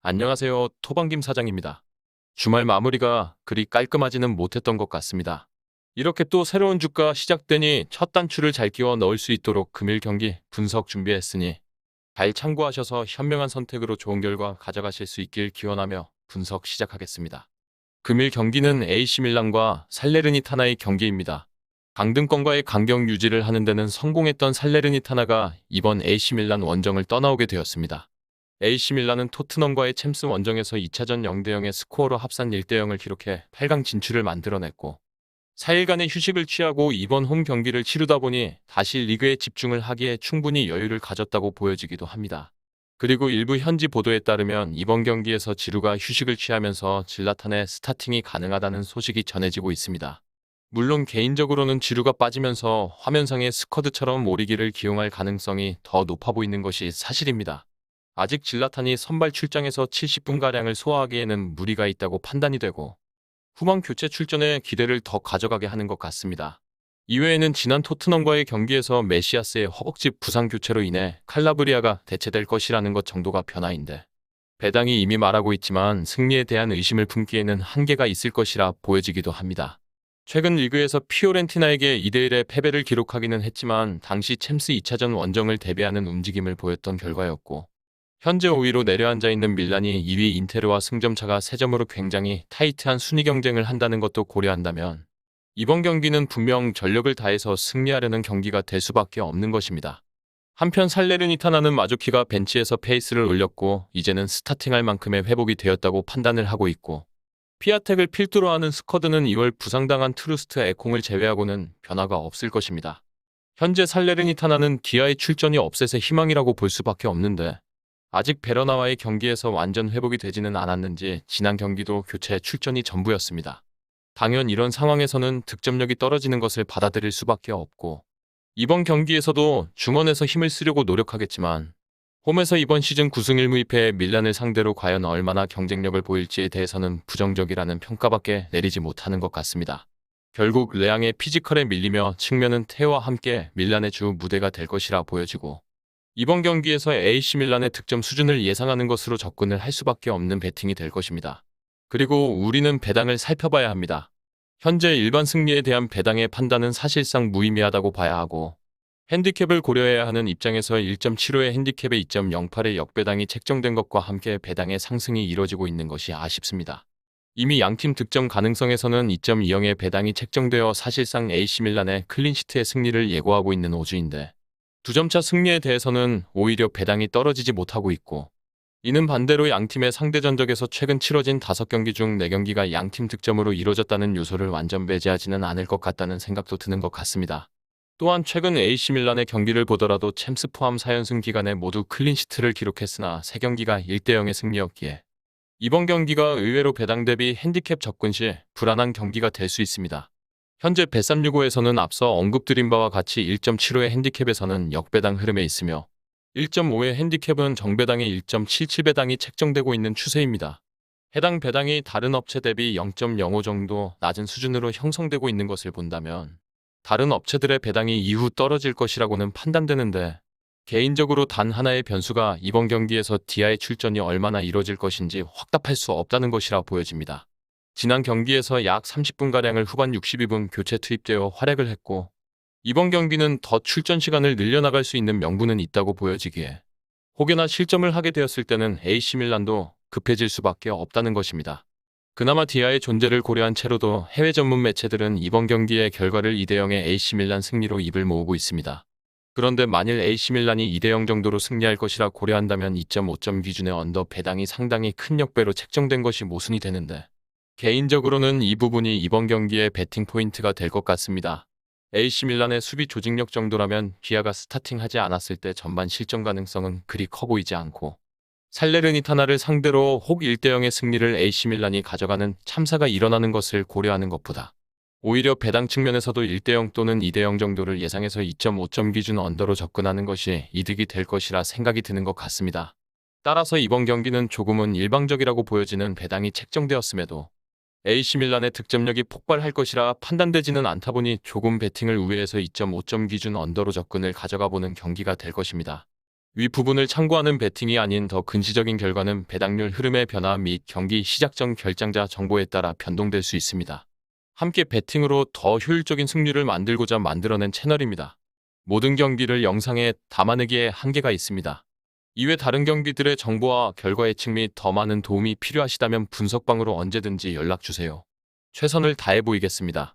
안녕하세요. 토방김 사장입니다. 주말 마무리가 그리 깔끔하지는 못했던 것 같습니다. 이렇게 또 새로운 주가 시작되니 첫 단추를 잘 끼워 넣을 수 있도록 금일 경기 분석 준비했으니 잘 참고하셔서 현명한 선택으로 좋은 결과 가져가실 수 있길 기원하며 분석 시작하겠습니다. 금일 경기는 AC 밀란과 살레르니타나의 경기입니다. 강등권과의 간격 유지를 하는 데는 성공했던 살레르니타나가 이번 AC밀란 원정을 떠나오게 되었습니다. AC밀란은 토트넘과의 챔스 원정에서 2차전 0대0의 스코어로 합산 1대0을 기록해 8강 진출을 만들어냈고 4일간의 휴식을 취하고 이번 홈 경기를 치르다 보니 다시 리그에 집중을 하기에 충분히 여유를 가졌다고 보여지기도 합니다. 그리고 일부 현지 보도에 따르면 이번 경기에서 지루가 휴식을 취하면서 질라탄의 스타팅이 가능하다는 소식이 전해지고 있습니다. 물론 개인적으로는 지루가 빠지면서 화면상의 스쿼드처럼 오리기를 기용할 가능성이 더 높아 보이는 것이 사실입니다. 아직 질라탄이 선발 출장에서 70분가량을 소화하기에는 무리가 있다고 판단이 되고 후반 교체 출전에 기대를 더 가져가게 하는 것 같습니다. 이외에는 지난 토트넘과의 경기에서 메시아스의 허벅지 부상 교체로 인해 칼라브리아가 대체될 것이라는 것 정도가 변화인데 배당이 이미 말하고 있지만 승리에 대한 의심을 품기에는 한계가 있을 것이라 보여지기도 합니다. 최근 리그에서 피오렌티나에게 2대1의 패배를 기록하기는 했지만 당시 챔스 2차전 원정을 대비하는 움직임을 보였던 결과였고 현재 5위로 내려앉아 있는 밀란이 2위 인테르와 승점차가 3점으로 굉장히 타이트한 순위 경쟁을 한다는 것도 고려한다면 이번 경기는 분명 전력을 다해서 승리하려는 경기가 될 수밖에 없는 것입니다. 한편 살레르니타나는 마조키가 벤치에서 페이스를 올렸고 이제는 스타팅할 만큼의 회복이 되었다고 판단을 하고 있고 피아텍을 필두로 하는 스쿼드는 2월 부상당한 트루스트 에콩을 제외하고는 변화가 없을 것입니다. 현재 살레르니타나는 디아의 출전이 업셋의 희망이라고 볼 수밖에 없는데 아직 베러나와의 경기에서 완전 회복이 되지는 않았는지 지난 경기도 교체 출전이 전부였습니다. 당연 이런 상황에서는 득점력이 떨어지는 것을 받아들일 수밖에 없고 이번 경기에서도 중원에서 힘을 쓰려고 노력하겠지만 홈에서 이번 시즌 9승 1무이패의 밀란을 상대로 과연 얼마나 경쟁력을 보일지에 대해서는 부정적이라는 평가밖에 내리지 못하는 것 같습니다. 결국 레앙의 피지컬에 밀리며 측면은 테오와 함께 밀란의 주 무대가 될 것이라 보여지고 이번 경기에서 AC밀란의 득점 수준을 예상하는 것으로 접근을 할 수밖에 없는 배팅이 될 것입니다. 그리고 우리는 배당을 살펴봐야 합니다. 현재 일반 승리에 대한 배당의 판단은 사실상 무의미하다고 봐야 하고 핸디캡을 고려해야 하는 입장에서 1.75의 핸디캡에 2.08의 역배당이 책정된 것과 함께 배당의 상승이 이뤄지고 있는 것이 아쉽습니다. 이미 양팀 득점 가능성에서는 2.20의 배당이 책정되어 사실상 AC밀란의 클린시트의 승리를 예고하고 있는 오주인데 2점차 승리에 대해서는 오히려 배당이 떨어지지 못하고 있고 이는 반대로 양팀의 상대 전적에서 최근 치러진 5경기 중 4경기가 양팀 득점으로 이뤄졌다는 요소를 완전 배제하지는 않을 것 같다는 생각도 드는 것 같습니다. 또한 최근 AC밀란의 경기를 보더라도 챔스 포함 4연승 기간에 모두 클린시트를 기록했으나 3경기가 1대0의 승리였기에 이번 경기가 의외로 배당 대비 핸디캡 접근 시 불안한 경기가 될 수 있습니다. 현재 bet365에서는 앞서 언급드린 바와 같이 1.75의 핸디캡에서는 역배당 흐름에 있으며 1.5의 핸디캡은 정배당의 1.77배당이 책정되고 있는 추세입니다. 해당 배당이 다른 업체 대비 0.05 정도 낮은 수준으로 형성되고 있는 것을 본다면 다른 업체들의 배당이 이후 떨어질 것이라고는 판단되는데 개인적으로 단 하나의 변수가 이번 경기에서 디아의 출전이 얼마나 이뤄질 것인지 확답할 수 없다는 것이라 보여집니다. 지난 경기에서 약 30분가량을 후반 62분 교체 투입되어 활약을 했고 이번 경기는 더 출전 시간을 늘려나갈 수 있는 명분은 있다고 보여지기에 혹여나 실점을 하게 되었을 때는 AC밀란도 급해질 수밖에 없다는 것입니다. 그나마 디아의 존재를 고려한 채로도 해외 전문 매체들은 이번 경기의 결과를 2대0의 AC밀란 승리로 입을 모으고 있습니다. 그런데 만일 AC밀란이 2대0 정도로 승리할 것이라 고려한다면 2.5점 기준의 언더 배당이 상당히 큰 역배로 책정된 것이 모순이 되는데 개인적으로는 이 부분이 이번 경기의 배팅 포인트가 될 것 같습니다. AC밀란의 수비 조직력 정도라면 기아가 스타팅하지 않았을 때 전반 실점 가능성은 그리 커 보이지 않고 살레르니타나를 상대로 혹 1대0의 승리를 AC밀란이 가져가는 참사가 일어나는 것을 고려하는 것보다 오히려 배당 측면에서도 1대0 또는 2대0 정도를 예상해서 2.5점 기준 언더로 접근하는 것이 이득이 될 것이라 생각이 드는 것 같습니다. 따라서 이번 경기는 조금은 일방적이라고 보여지는 배당이 책정되었음에도 AC밀란의 득점력이 폭발할 것이라 판단되지는 않다 보니 조금 배팅을 우회해서 2.5점 기준 언더로 접근을 가져가 보는 경기가 될 것입니다. 위 부분을 참고하는 베팅이 아닌 더 근시적인 결과는 배당률 흐름의 변화 및 경기 시작 전 결장자 정보에 따라 변동될 수 있습니다. 함께 베팅으로 더 효율적인 승률을 만들고자 만들어낸 채널입니다. 모든 경기를 영상에 담아내기에 한계가 있습니다. 이외 다른 경기들의 정보와 결과 예측 및 더 많은 도움이 필요하시다면 분석방으로 언제든지 연락주세요. 최선을 다해 보이겠습니다.